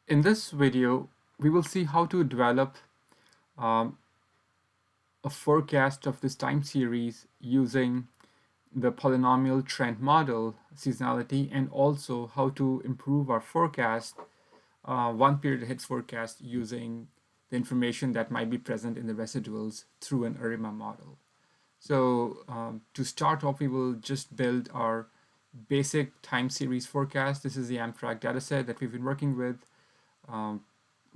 In this video, we will see how to develop um, a forecast of this time series using the polynomial trend model, seasonality, and also how to improve our forecast, one period ahead forecast using the information that might be present in the residuals through an ARIMA model. So to start off, we will just build our basic time series forecast. This is the Amtrak dataset that we've been working with um,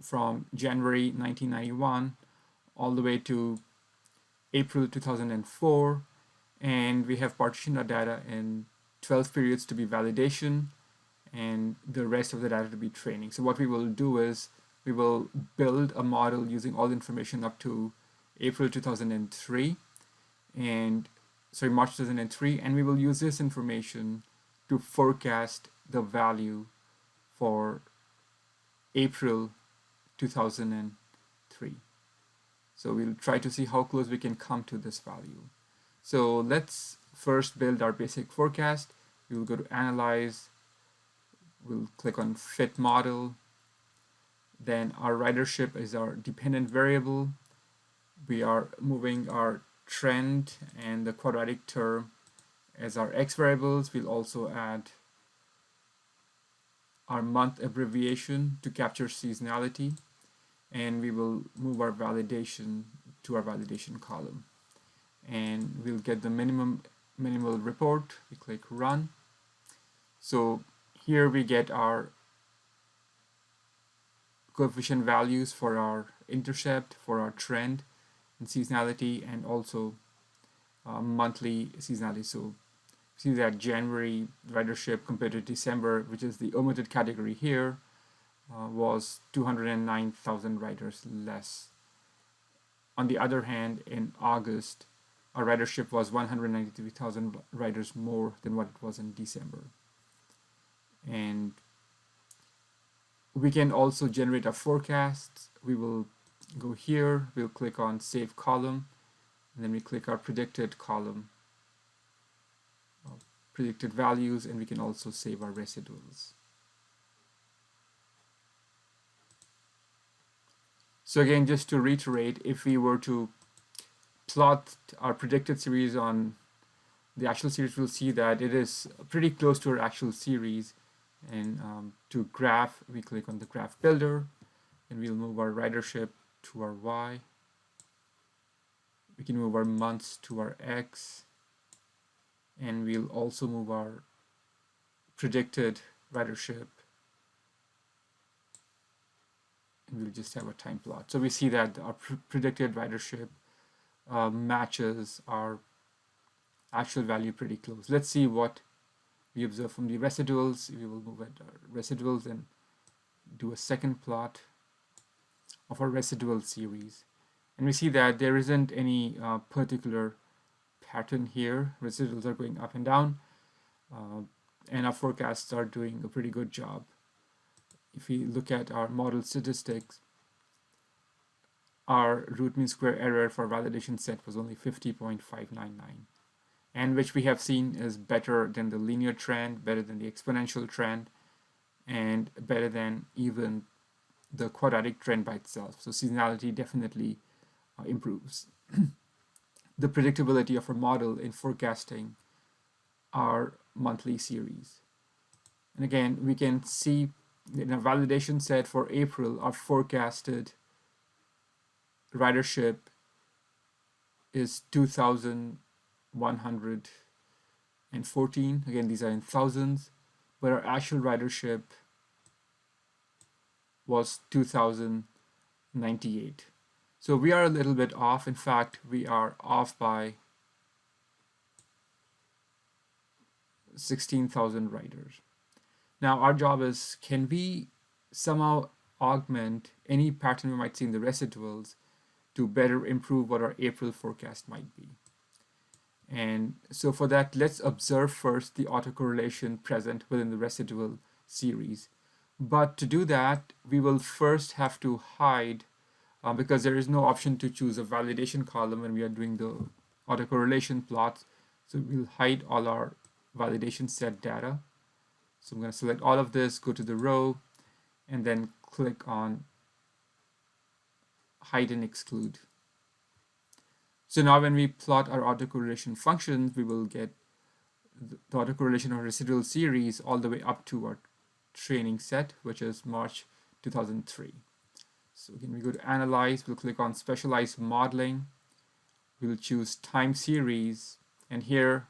from January 1991 all the way to April 2004. And we have partitioned our data in 12 periods to be validation and the rest of the data to be training. So what we will do is we will build a model using all the information up to April 2003 and March 2003, and we will use this information to forecast the value for April 2003. So we'll try to see how close we can come to this value. So let's first build our basic forecast. We will go to Analyze. We'll click on Fit Model. Then our ridership is our dependent variable. We are moving our trend and the quadratic term as our x variables. We'll also add our month abbreviation to capture seasonality, and we will move our validation to our validation column, and we'll get the minimal report. We click Run. So here we get our coefficient values for our intercept, for our trend and seasonality, and also monthly seasonality. So see that January ridership compared to December, which is the omitted category here, was 209,000 riders less. On the other hand, in August, our ridership was 193,000 riders more than what it was in December. And we can also generate a forecast. We will go here, we'll click on Save Column, and then we click our predicted column, predicted values, and we can also save our residuals. So again, just to reiterate, if we were to plot our predicted series on the actual series, we'll see that it is pretty close to our actual series. And to graph, we click on the graph builder, and we'll move our ridership to our Y. We can move our months to our X, and we'll also move our predicted ridership, and we'll just have a time plot. So we see that our predicted ridership matches our actual value pretty close. Let's see what we observe from the residuals. We will move at our residuals and do a second plot of our residual series, and we see that there isn't any particular pattern here. Residuals are going up and down, and our forecasts are doing a pretty good job. If we look at our model statistics, our root mean square error for validation set was only 50.599, and which we have seen is better than the linear trend, better than the exponential trend, and better than even the quadratic trend by itself. So seasonality definitely improves the predictability of our model in forecasting our monthly series. And again, we can see in a validation set for April, our forecasted ridership is 2,114. Again, these are in thousands, but our actual ridership was 2,098. So we are a little bit off. In fact, we are off by 16,000 riders. Now our job is, can we somehow augment any pattern we might see in the residuals to better improve what our April forecast might be? And so for that, let's observe first the autocorrelation present within the residual series. But to do that, we will first have to hide, because there is no option to choose a validation column when we are doing the autocorrelation plots. So we'll hide all our validation set data. So I'm going to select all of this, go to the row, and then click on hide and exclude. So now when we plot our autocorrelation functions, we will get the autocorrelation of residual series all the way up to our training set, which is March 2003. So again, we go to Analyze, we'll click on Specialized Modeling, we will choose Time Series, and here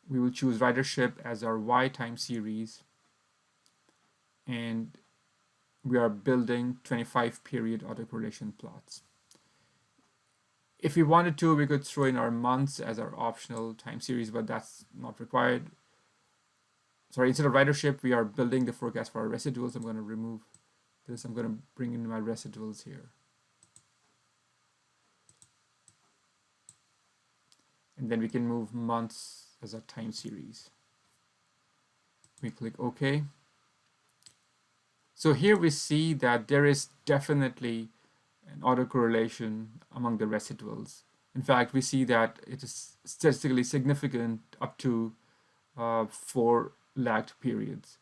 we will choose Ridership as our Y time series, and we are building 25 period autocorrelation plots. If we wanted to, we could throw in our months as our optional time series, but that's not required. Sorry, instead of ridership, we are building the forecast for our residuals. I'm going to remove this. I'm going to bring in my residuals here. And then we can move months as a time series. We click OK. So here we see that there is definitely an autocorrelation among the residuals. In fact, we see that it is statistically significant up to 4 lagged periods.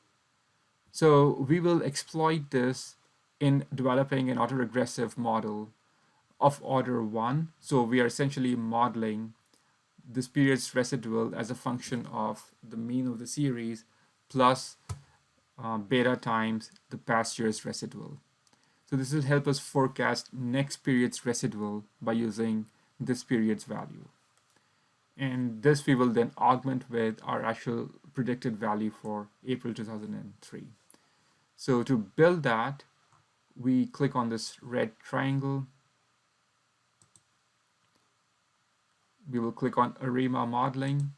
So we will exploit this in developing an autoregressive model of order 1. So we are essentially modeling this period's residual as a function of the mean of the series plus beta times the past year's residual. So this will help us forecast next period's residual by using this period's value. And this we will then augment with our actual predicted value for April 2003. So to build that, we click on this red triangle. We will click on ARIMA modeling,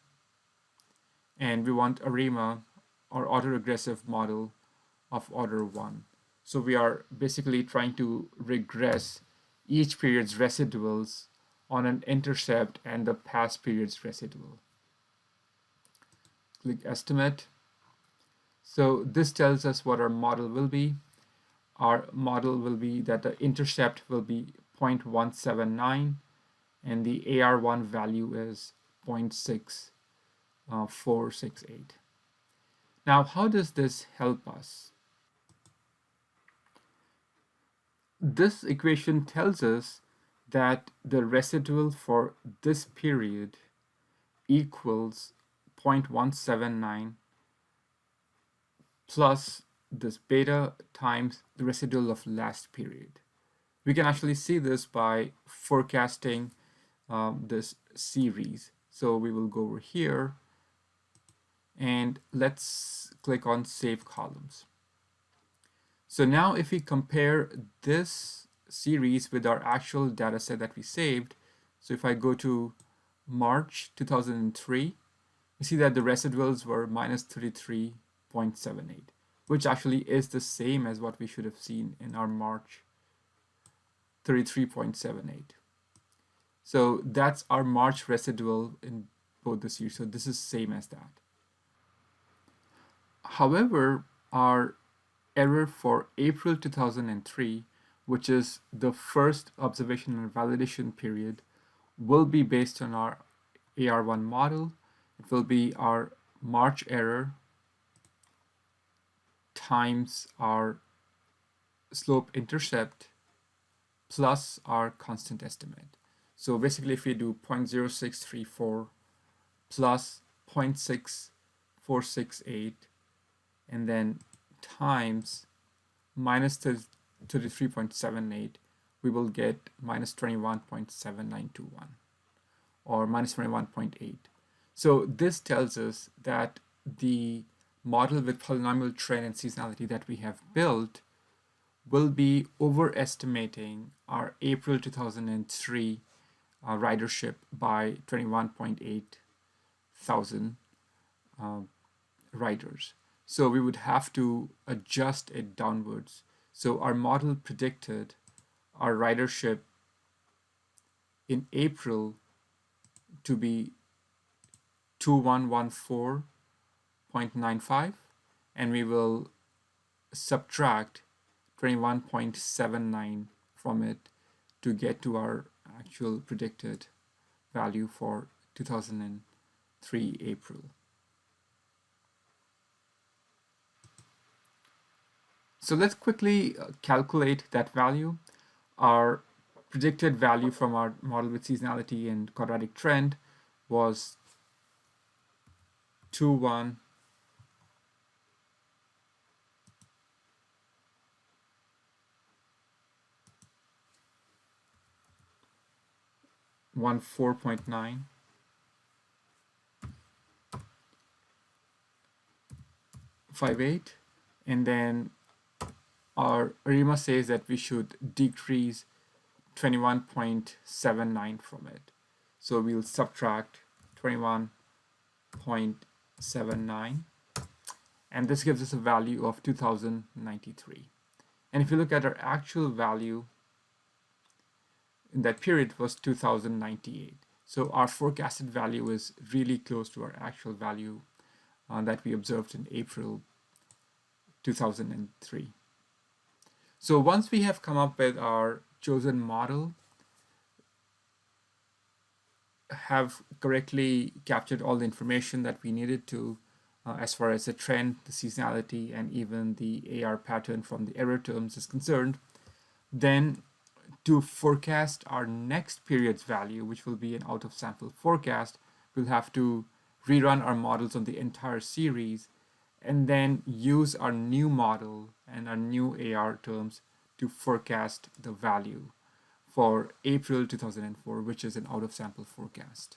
and we want ARIMA, or autoregressive model of order 1. So we are basically trying to regress each period's residuals on an intercept and the past period's residual. Click estimate. So this tells us what our model will be. Our model will be that the intercept will be 0.179 and the AR1 value is 0.6468. Now, how does this help us? This equation tells us that the residual for this period equals 0.179 plus this beta times the residual of last period. We can actually see this by forecasting this series. So we will go over here and let's click on Save Columns. So now if we compare this series with our actual data set that we saved, so if I go to March 2003, we see that the residuals were minus 33.78, which actually is the same as what we should have seen in our March 33.78. So that's our March residual in both the series. So this is same as that. However, our error for April 2003, which is the first observation and validation period, will be based on our AR1 model. It will be our March error times our slope intercept plus our constant estimate. So basically if we do 0.0634 plus 0.6468 and then times minus 33.78, we will get minus 21.7921 or minus 21.8. So this tells us that the model with polynomial trend and seasonality that we have built will be overestimating our April 2003 ridership by 21.8 thousand riders. So we would have to adjust it downwards. So our model predicted our ridership in April to be 2114.95, and we will subtract 21.79 from it to get to our actual predicted value for 2003 April. So let's quickly calculate that value. Our predicted value from our model with seasonality and quadratic trend was 2, 1, 4.9, 5.8, and then our ARIMA says that we should decrease 21.79 from it. So we'll subtract 21.79, and this gives us a value of 2093. And if you look at our actual value in that period, it was 2098. So our forecasted value is really close to our actual value that we observed in April 2003. So once we have come up with our chosen model, have correctly captured all the information that we needed to as far as the trend, the seasonality, and even the AR pattern from the error terms is concerned, then to forecast our next period's value, which will be an out of sample forecast, we'll have to rerun our models on the entire series and then use our new model and our new AR terms to forecast the value for April 2004, which is an out of sample forecast.